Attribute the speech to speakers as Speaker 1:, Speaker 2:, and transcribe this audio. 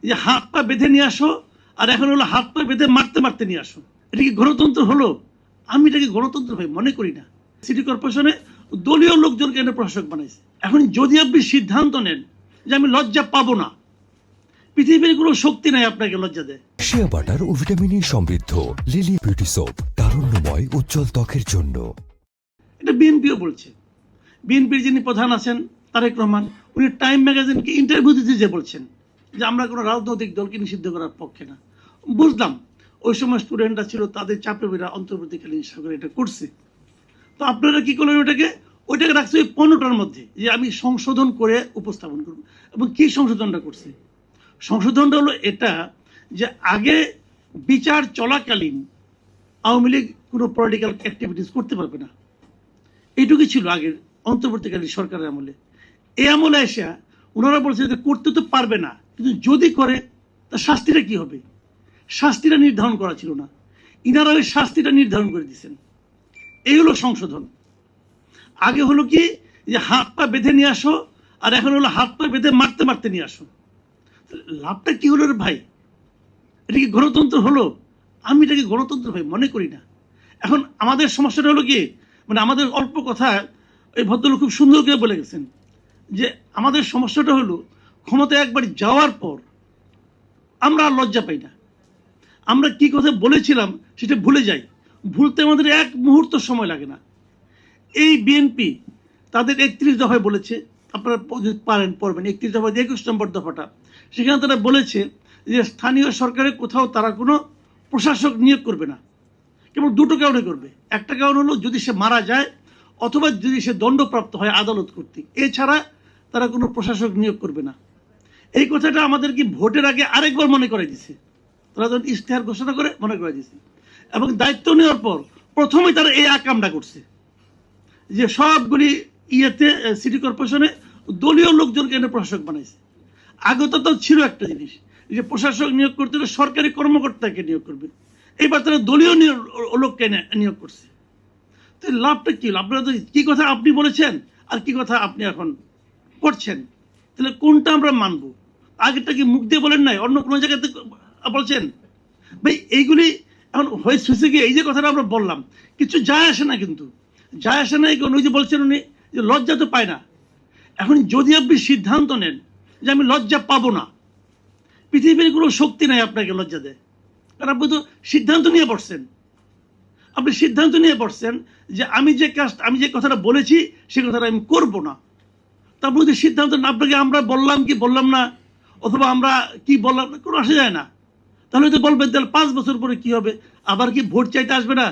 Speaker 1: যে হাত পা বেঁধে নিয়ে আসো, আর এখন হলো হাত পা বেঁধে মারতে মারতে নিয়ে আসো। এটা কি গণতন্ত্র হলো? আমি এটাকে গণতন্ত্র ভাই মনে করি না। সিটি কর্পোরেশনে দলীয় লোকজনকে এনে প্রশাসক বানাইছে। এখন যদি আপনি সিদ্ধান্ত নেন যে আমি লজ্জা পাবো না, পৃথিবীর কোনো শক্তি নাই আপনাকে লজ্জা দেয়।
Speaker 2: শিয়া বাটার ও ভিটামিনে সমৃদ্ধ লিলি বিউটি সোপ, তারুণ্যময় উজ্জ্বল ত্বকের জন্য।
Speaker 1: এটা বিএনপিও বলছে। বিএনপির যিনি প্রধান আছেন তারেক রহমান, উনি টাইম ম্যাগাজিনকে ইন্টারভিউ দিতে যে বলছেন যে আমরা কোনো রাজনৈতিক দলকে নিষিদ্ধ করার পক্ষে না। বুঝলাম ওই সময় স্টুডেন্টরা ছিল, তাদের চাপে বেরা অন্তর্বর্তীকালীন সরকার এটা করছে। তো আপনারা কি করলেন? ওইটাকে রাখছে ওই 15টার মধ্যে যে আমি সংশোধন করে উপস্থাপন করব। এবং কি সংশোধনটা করছে? সংশোধনটা হলো এটা যে আগে বিচার চলাকালীন আওয়ামী লীগ কোনো পলিটিক্যাল অ্যাক্টিভিটিস করতে পারবে না, এইটুকুই ছিল আগের অন্তর্বর্তীকালীন সরকারের আমলে। এই আমলে এসে ওনারা বলছে যে করতে তো পারবে না, কিন্তু যদি করে তা শাস্তিটা কি হবে, শাস্তিটা নির্ধারণ করা ছিল না। ইনারা ওই শাস্তিটা নির্ধারণ করে দিয়েছেন। এই হলো সংশোধন। আগে হলো কি যে হাত পা বেঁধে নিয়ে আসো, আর এখন হলো হাত পা বেঁধে মারতে মারতে নিয়ে আসো। লাভটা কি হলো রে ভাই? এটা কি গণতন্ত্র হলো? আমি এটাকে গণতন্ত্র ভাই মনে করি না। এখন আমাদের সমস্যাটা হলো কি, মানে আমাদের অল্প কথা এই ভদ্রলোক খুব সুন্দর করে বলে গেছেন যে আমাদের সমস্যাটা হলো ক্ষমতায় একবার যাওয়ার পর আমরা আর লজ্জা পাই না। আমরা কি কথা বলেছিলাম সেটা ভুলে যাই। ভুলতে আমাদের এক মুহূর্ত সময় লাগে না। এই বিএনপি তাদের 31 দফায় বলেছে, আপনারা যদি পারেন পড়বেন, 31 দফা 21 নম্বর দফাটা, সেখানে তারা বলেছে যে স্থানীয় সরকারের কোথাও তারা কোনো প্রশাসক নিয়োগ করবে না। কেবল দুটো কারণে করবে। একটা কারণ হলো যদি সে মারা যায় অথবা যদি সে দণ্ডপ্রাপ্ত হয় আদালত কর্তৃক, এছাড়া তারা কোনো প্রশাসক নিয়োগ করবে না। এই কথাটা আমাদেরকে ভোটের আগে আরেকবার মনে করাই দিছে। তারা যখন ইশতেহার ঘোষণা করে মনে করাই দিছে, এবং দায়িত্ব নেওয়ার পর প্রথমেই তারা এই আকামটা করছে যে সবগুলি সিটি কর্পোরেশনে দলীয় লোকজনকে এনে প্রশাসক বানাইছে। আগে তো ছিল একটা জিনিস যে প্রশাসক নিয়োগ করতে হলে সরকারি কর্মকর্তাকে নিয়োগ করবে, এইবার তারা দলীয় লোককে নিয়োগ করছে। তো লাভটা কি? আপনারা তো কি কথা আপনি বলেছেন আর কি কথা আপনি এখন করছেন, তাহলে কোনটা আমরা মানবো? আগেরটা কি মুখ দিয়ে বলেন নাই, অন্য কোনো জায়গাতে বলছেন? ভাই এইগুলি এখন হয়েছে কি, এই যে কথাটা আমরা বললাম কিছু যায় আসে না, কিন্তু যায় আসে না। ওই যে বলছেন উনি যে লজ্জা তো পায় না। এখন যদি আপনি সিদ্ধান্ত নেন যে আমি লজ্জা পাবো না, পৃথিবীর কোনো শক্তি নাই আপনাকে লজ্জা দেয়। কারণ আপনি তো সিদ্ধান্ত নিয়ে বসছেন। আপনি সিদ্ধান্ত নিয়ে বসছেন যে আমি যে কথাটা বলেছি সে কথাটা আমি করবো না। তারপর যদি সিদ্ধান্ত না, আপনাকে আমরা বললাম কি বললাম না, অথবা আমরা কি বললাম না, কোনো আসা যায় না। তাহলে তো বলবেন তাহলে 5 বছর পরে কি হবে? আবার কি ভোট চাইতে আসবে না?